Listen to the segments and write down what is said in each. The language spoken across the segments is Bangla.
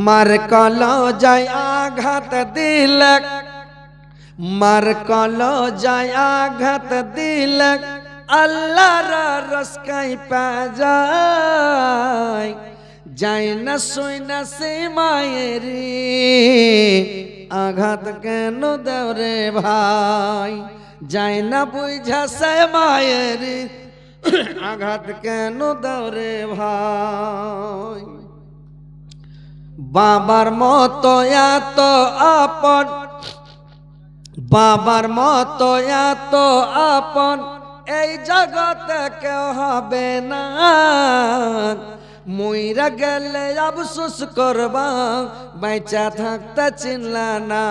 মার কলজায় আঘাত দিলে, মার কলজায় আঘাত দিলে আল্লাহর রসকাই পা যায়। যায় না শুই না সে মায়েরি আঘাত কেন দেও রে ভাই। যায় না বুঝা সে মায়েরি আঘাত কেন দাও রে ভাই। বাবার মতো এত আপন, বাবার মতো এত আপন এই জগতে কেউ হবে না। মইরা গেলে আফসোস করবা বাইচা থাকতে চিনলা না।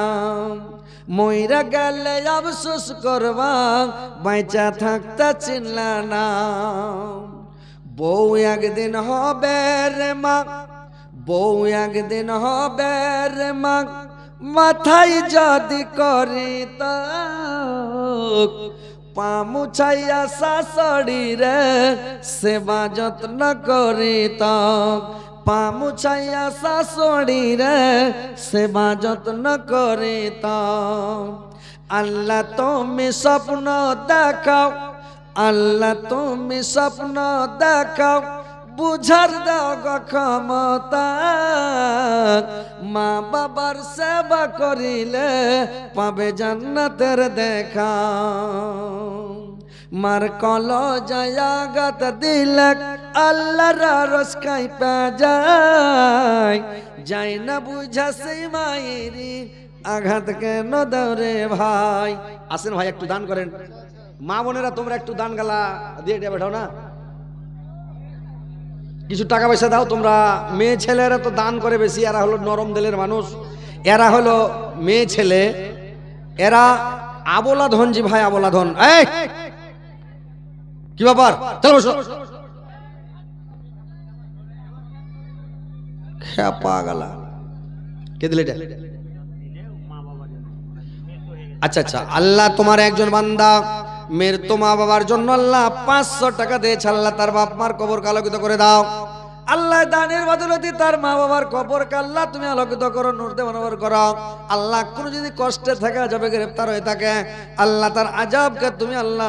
মইরা গেলে আফসোস করবা বাইচা থাকতে চিনলা না। বউ একদিন হবে রে মা, বউ একদিন হবে রে মা, মাথায় যদি করি তো পা মুছাইয়া শাশুড়ি রে সেবা যত্ন করি তো। পা মুছাইয়া শাশুড়ি রে সেবা যত্ন করি তো। আল্লাহ তুমি স্বপ্ন দেখাও, আল্লাহ তুমি স্বপ্ন দেখাও, বুঝার দাও গো ক্ষমতা। মা বাবার সেবা করিলে পাবে জান্নাতের দেখা। মার কলজায় আঘাত দিলে আল্লাহর রসকাই পা যায়। যায় না বুঝা সেই মায়েরি আঘাত কেন দাও রে ভাই। আসেন ভাই একটু দান করেন। মা বোনেরা তোমরা একটু দান গালা দিয়ে বেঠাও না, কিছু টাকা পয়সা দাও তোমরা। মেয়ে ছেলেরা তো দান করে বেশি, এরা হলো নরম দিলের মানুষ, এরা হলো মেয়ে ছেলে, এরা আবলা ধন। জি ভাই আবলা ধন। এই কি ব্যাপার, চলো বসো। খেপা গালা কে দিলে এটা? আচ্ছা আচ্ছা, আল্লাহ তোমার একজন বান্দা মেয়ের তো মা বাবার জন্য আল্লাহ 500 টাকা দিয়েছে। আল্লাহ তার বাপ মার কবর আলোকিত করে দাও। আল্লাহ দানের বদলতে তার মা বাবার কবরকে আল্লাহ তুমি আলোকিত করো, নূর দিয়ে মনোবর করো। আল্লাহ কোনো যদি কষ্টে থাকে, আযাবে গ্রেফতার হয়ে থাকে, আল্লাহ তার আযাবকে তুমি আল্লাহ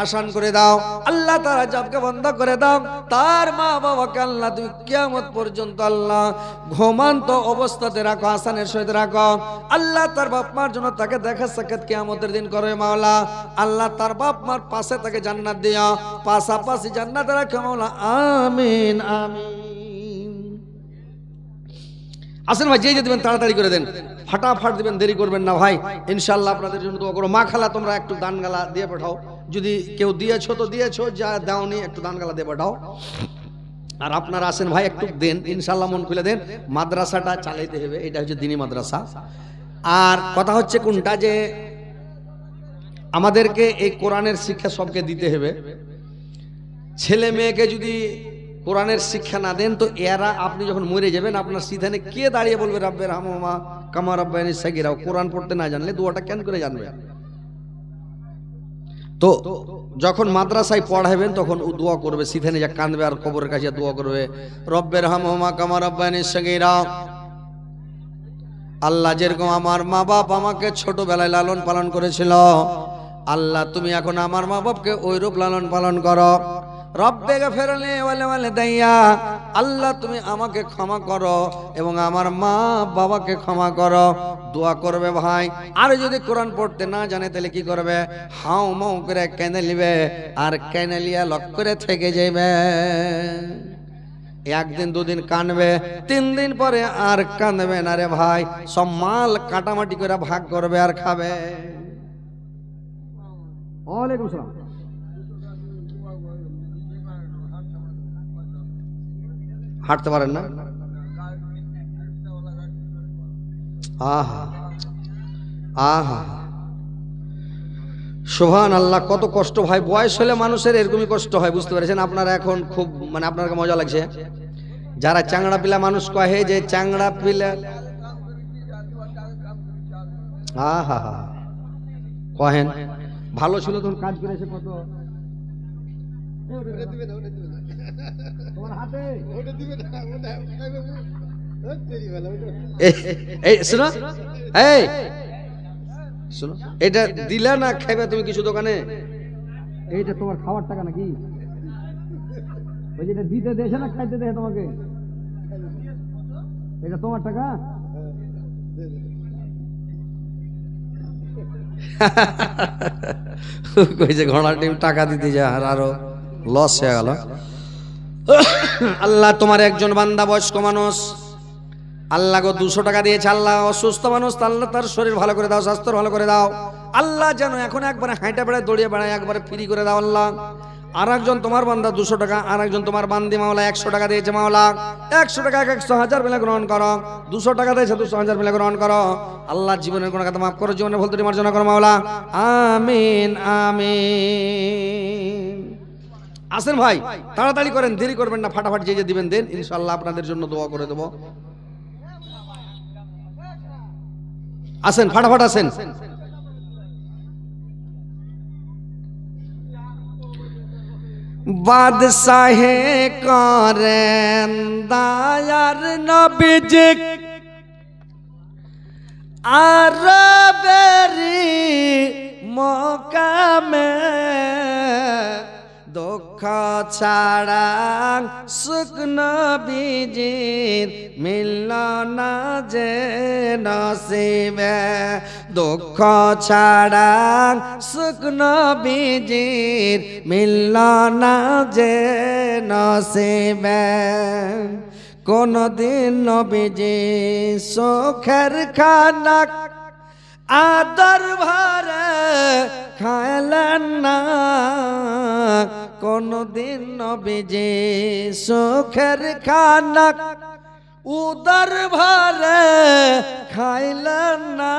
আসান করে দাও। আল্লাহ তার আযাবকে বন্ধ করে দাও। তার মা বাবাকে আল্লাহ তুমি কিয়ামত পর্যন্ত আল্লাহ ঘুমান্ত অবস্থাতে রাখো, আসানের সহিত রাখো। আল্লাহ তার বাপ মার জন্য তাকে দেখা সাক্ষাৎ কিয়ামতের দিন করে মাওলা। আল্লাহ তার বাপ মার পাশে তাকে জান্নাত দিও, পাশাপাশি জান্নাতে রাখো মাওলা। আমিন আমিন। আসেন ভাই, যে দিবেন তাড়াতাড়ি করে দেন, ফাটাফাট দিবেন, দেরি করবেন না ভাই। ইনশাআল্লাহ আপনাদের জন্য দোয়া করো। মা খালা তোমরা একটু দান গালা দিয়ে পাঠাও, যদি কেউ দিয়েছো তো দিয়েছো, যা দাওনি একটু দান গালা দিয়ে পাঠাও। আর আপনারা আসেন ভাই একটু দেন, ইনশাআল্লাহ মন খুলে দেন। মাদ্রাসাটা চালাইতে হবে, এটা হচ্ছে দিনী মাদ্রাসা। আর কথা হচ্ছে কোনটা, যে আমাদেরকে এই কোরআনের শিক্ষা সবকে দিতে হবে। ছেলে মেয়েকে যদি কোরআনের শিক্ষা না দেন তো এরা, আপনি যখন মরে যাবেন আপনার সিধানে কে দাঁড়িয়ে বলবে রাব্বির হামহুমা কামা রাব্বায়ানি সাগীরা? কোরআন পড়তে না জানলে দোয়াটা কেন করে জানবে? তো যখন মাদ্রাসায় পড়াবেন তখন ও দোয়া করবে, সিধানে যা কাঁদবে আর কবরের কাছে দোয়া করবে, রব্বির হামহুমা কামা রাব্বায়ানি সাগীরা। আল্লাহ যেরকম আমার মা বাপ আমাকে ছোটবেলায় লালন পালন করেছিল, আল্লাহ তুমি এখন আমার মা বাপকে ওইরূপ লালন পালন করো। রব্বে গফিরলি ওয়ালিওয়ালিদাইয়া, আল্লাহ তুমি আমাকে ক্ষমা করো এবং আমার মা বাবাকে ক্ষমা করো। দোয়া করবে ভাই। আর যদি কোরআন পড়তে না জানে তাহলে কি করবে? হাউ মাউ করে কেনে নিবে, আর কেনে লিয়া লক করে থেকে যাবে। একদিন দুদিন কানবে, 3 দিন পরে আর কাঁদবে না রে ভাই। সব মাল কাটামাটি করে ভাগ করবে আর খাবে। ওয়ালাইকুম সালাম। হাঁটতে পারেন না? আহা আহা, সুবহান আল্লাহ, কত কষ্ট ভাই। বয়স হলে মানুষের এরকমই কষ্ট হয়, বুঝতে পেরেছেন আপনারা? এখন খুব আপনার মজা লাগছে। যারা চাংড়া পিলা মানুষ কহে যে চাংড়া পিলা, আহা কহেন ভালো ছিল তখন কাজ করেছে কত। তোমার হাতে এই শোনো, এই শোনো, এটা দিলা না খাইবে তুমি কিছু দোকানে? এইটা তোমার খাওয়ার টাকা নাকি? ওই যেটা দিতে দেশে না খাইতে দেয় তোমাকে, এটা তোমার টাকা? কইছে ঘোড়ার টিম টাকা দিতে যায় আর আরো লস হয়ে গেল। আল্লাহ তোমার একজন বান্দা বয়স্ক মানুষ, আল্লাহ গো 200 টাকা দিয়েছে। আল্লাহ অসুস্থ মানুষ, আল্লাহ তার শরীর ভালো করে দাও, স্বাস্থ্য ভালো করে দাও। আল্লাহ যেন এখন একবারে হাঁটা বেড়ায় দৌড়িয়ে বেড়ায় একবারে ফ্রি করে দাও আল্লাহ। আর একজন তোমার বান্দা 200 টাকা, আর একজন তোমার বান্দি মাওলা 100 টাকা দিয়েছে মাওলা। 100 টাকা 100,000 মিলে গ্রহণ করো। 200 টাকা দিয়েছে 200,000 মিলে গ্রহণ করো। আল্লাহ জীবনের কোনো কথা মাফ করো, জীবনের ভুল ত্রুটি মার্জনা করো মাওলা। আমিন আমিন। আসেন ভাই, তাড়াতাড়ি করেন, দেরি করবেন না, ফাটাফাটি যে দিবেন দেন, ইনশাআল্লাহ আপনাদের জন্য দোয়া করে দেব। আসেন ফাটাফাট আসেন। বাদশাহে করেন দায়ার নবীজি আরবেরি মকামে, দুঃখ ছাড়া সুখ নবীজির মিলল না যে নসিবে। দুঃখ ছাড়া সুখ নবীজির মিলল না যে নসিবে। কোনদিন নবীজি সুখের খানা আদর ভরে খাইলেন না, কোনদিন নবীজি সুখের খানা উদর ভরে খাইলেন না।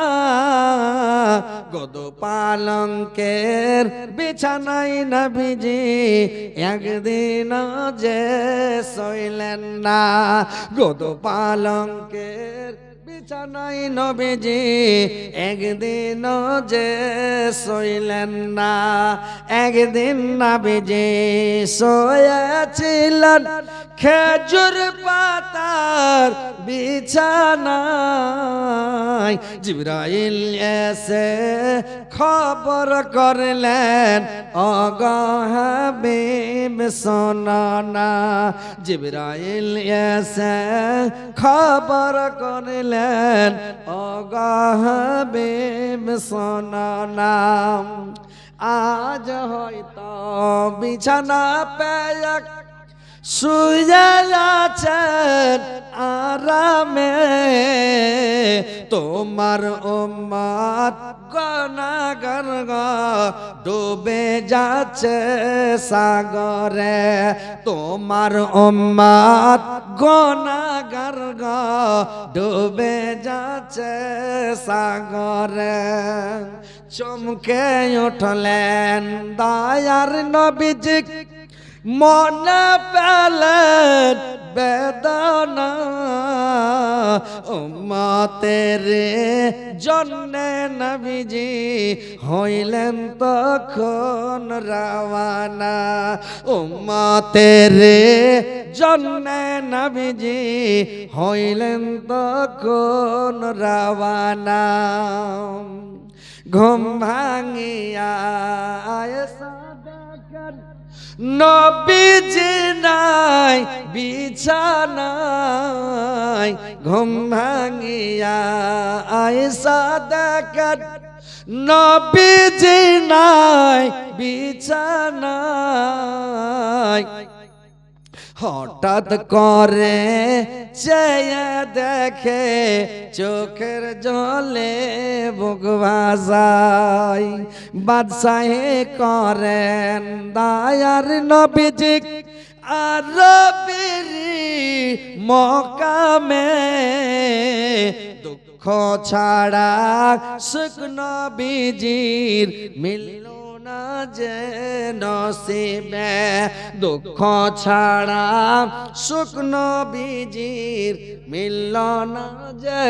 গদ পালঙ্কের বিছানায় নবীজি একদিন যে শোইলেন না। গদ পালঙ্কের বিছানায় নবীজি একদিন যে শোইলেন না। একদিন নবীজি শোয়াছিলেন খেজুর পাতার বিছানায়। জিবরাইল এসে খবর করলেন, ওগো হাবিব শোনো না। জিবরাইল এসে খবর করলেন, ওগো হাবিব শোনো না। আজ হয়তো বিছানা পেয়ে শুয়ে আছেন আরামে, তোমার উম্মত গুনাহগার ডুবে যাচ্ছে সাগরে। তোমার উম্মত গুনাহগার ডুবে যাচ্ছে সাগরে। চমকে উঠলেন দয়ার নবীজি, মনে পেলেন বেদনা। উম্মতের জন্যে নবীজি হইলেন তখন রওয়ানা। উম্মতের জন্যে নবীজি হইলেন তখন রওয়ানা। ঘুম ভাঙিয়া আয়েশা দেখেন নবীজি নাই বিছানায়। ঘুম ভাঙিয়া আয়েশা দেখেন নবীজি নাই বিছানায়। হঠাৎ করে চেয়ে দেখে চোখের জলে বুক ভাসায়। বাদশাহে করেন দায়ার নবীজি আরবের মকামে, দুঃখ ছাড়া সুখ নবীজির মিলল না যে নসিবে। দুঃখ ছাড়া সুখ নবীজির মিলল না যে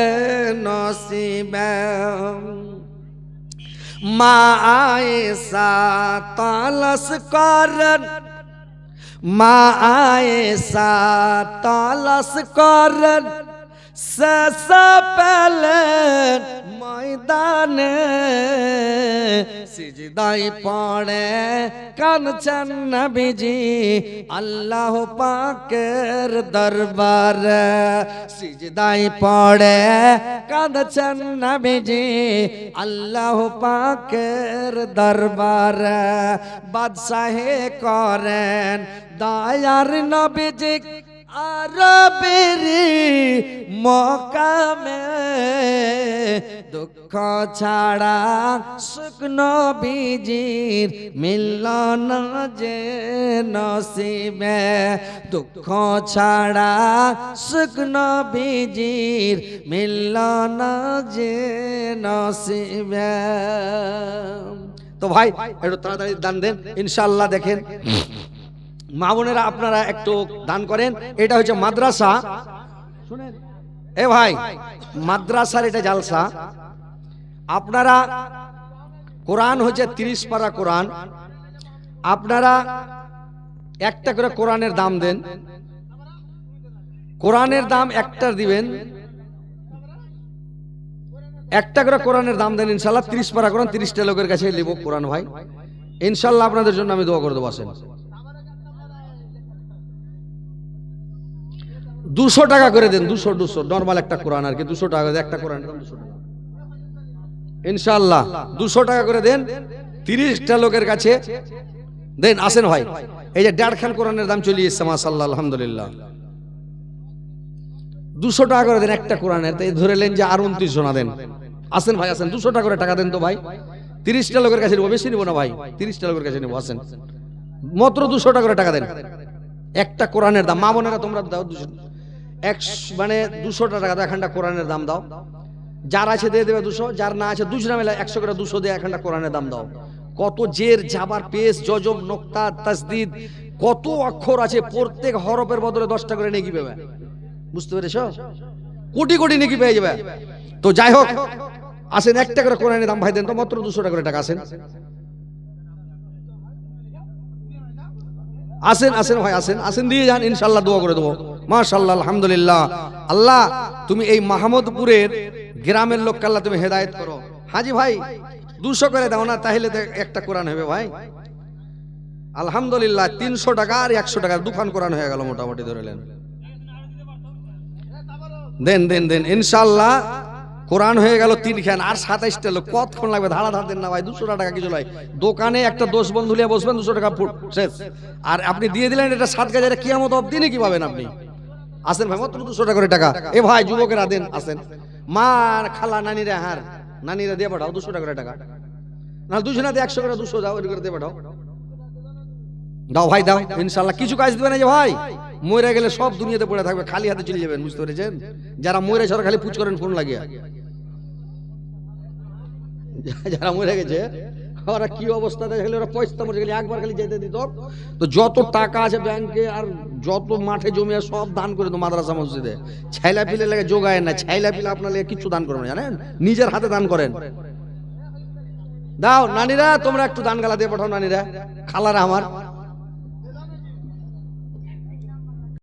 নসিবে। মা আয়েশা তালাশ করেন, মা আয়েশা তালাশ করেন সসা পেলেন ময়দানে সিজদাই পড়ে কাঁদছেন নবীজি আল্লাহ পাকের দরবারে সিজদাই পড়ে কাঁদছেন নবীজি আল্লাহ পাকের দরবারে বাদশাহে করেন দয়ার নবীজি আরবেরি মকামে দুঃখ ছাড়া সুখ নবীজির মিলল না যে নসিবে দুঃখ ছাড়া সুখ নবীজির মিলল না যে নসিবে। তো ভাই একটু তাড়াতাড়ি দান দেন ইনশাআল্লাহ। দেখেন মা বোনেরা আপনারা একটু দান করেন। এটা হচ্ছে মাদ্রাসা, শুনেন এ ভাই, মাদ্রাসার এটা জালসা। আপনারা কোরআন হচ্ছে 30 পারা কোরআন, আপনারা একটা করে কোরআনের দাম দেন। কোরআনের দাম একটার দিবেন, একটা করে কোরআনের দাম দেন ইনশাল্লাহ। 30 পারা কোরআন 30টা লোকের কাছে লিব কোরআন ভাই ইনশাল্লাহ। আপনাদের জন্য আমি দোয়া করে দেবো। আসেন 200 টাকা করে দেন, 200 নরমাল একটা কোরআন আর কি, 200 টাকা একটা কোরআন 200 টাকা ইনশাআল্লাহ। 200 টাকা করে দেন 30টা লোকের কাছে দেন। আসেন ভাই, এই যে 1.5 খান কোরআনের দাম চলে এসেছে মাশাআল্লাহ আলহামদুলিল্লাহ। 200 টাকা করে দেন একটা কোরআনের, তাই ধরে নেন যে আর 29 জনা দেন। আসেন ভাই আসেন, 200 টাকা করে টাকা দেন তো ভাই। 30টা লোকের কাছে নেব, বেশি নেব না ভাই, 30টা লোকের কাছে নেব। আসেন মাত্র 200 টাকা করে টাকা দেন একটা কোরআনের দাম। মা বোনেরা তোমরা দাও 200 টাকা দাও, এখানটা কোরআনের দাম দাও। যার আছে দিয়ে দেবে 200, যার না আছে 200 না মিলে 100 করে 200 দিয়ে এখানটা কোরআনের দাম দাও। কত জের জাবার পেশ জজম নোক্তা তাসদিদ কত অক্ষর আছে, প্রত্যেক হরফের বদলে 10টা করে নেকি পাবে। বুঝতে পেরেছো? কোটি কোটি নেকি পেয়ে যাবে। তো যাই হোক আসেন, একটা করে কোরআনের দাম ভাই দেন তো, মাত্র 200 টাকা করে টাকা। আসেন আসেন আসেন ভাই আসেন আসেন, দিয়ে যান ইনশাআল্লাহ, দোয়া করে দেবো মাশাআল্লাহ আলহামদুলিল্লাহ। আল্লাহ তুমি এই মাহমুদপুরের গ্রামের লোককে আল্লাহ তুমি হেদায়েত করো। হাজি ভাই 200 করে দাও না, তাহলে একটা কোরআন হবে ভাই আলহামদুলিল্লাহ। 300 টাকা আর 100 টাকা দুখান কোরআন হয়ে গেল মোটামুটি ধরেলেন। দেন দেন দেন ইনশাআল্লাহ, কোরআন হয়ে গেল 3 খান আর 27টা লোক। কতক্ষণ লাগবে? ধাড়া ধার দেন না ভাই, 200 টাকা কিছু নয়। দোকানে একটা 10 বন্ধু লিয়ে বসবেন, 200 টাকা ফুট শেষ। আর আপনি দিয়ে দিলেন এটা 7 গাছ, এটা কিয়ামত অবধি নাকি পাবেন আপনি। আসেন ভাই মাত্র 200 টাকা করে টাকা। এ ভাই যুবকেরা দেন, আসেন মা খালা নানিরা, হার নানিরা দিয়ে পাঠাও 200 টাকা করে টাকা। না 200 না দিয়ে 100 করে 200 দাও, এর করে দিয়ে পাঠাও। দাও ভাই দাও ইনশাআল্লাহ। কিছু কাজ দিবে না যে ভাই, মরে গেলে সব দুনিয়াতে পড়ে থাকবে, খালি হাতে চলে যাবেন। বুঝতে পেরেছেন? যারা মরে ছাড়া খালি পুচ করেন ফোন লাগিয়ে, যারা মরে গেছে ওরা কি অবস্থা দেখলে, ওরা পয়সা মরে গেলে একবার খালি যেতে দিত। তো যত টাকা আছে ব্যাংকে আর যত মাঠে জমি আছে সব দান করে তো মাদ্রাসা মসজিদে। ছাইলা পিলে লাগে যোগায় না, ছাইলা পিলে আপনার লাগে কিছু দান করবেন জানেন, নিজের হাতে দান করেন। দাও নানিরা তোমরা একটু দান গালা দিয়ে পাঠাও, নানিরা খালারা আমার।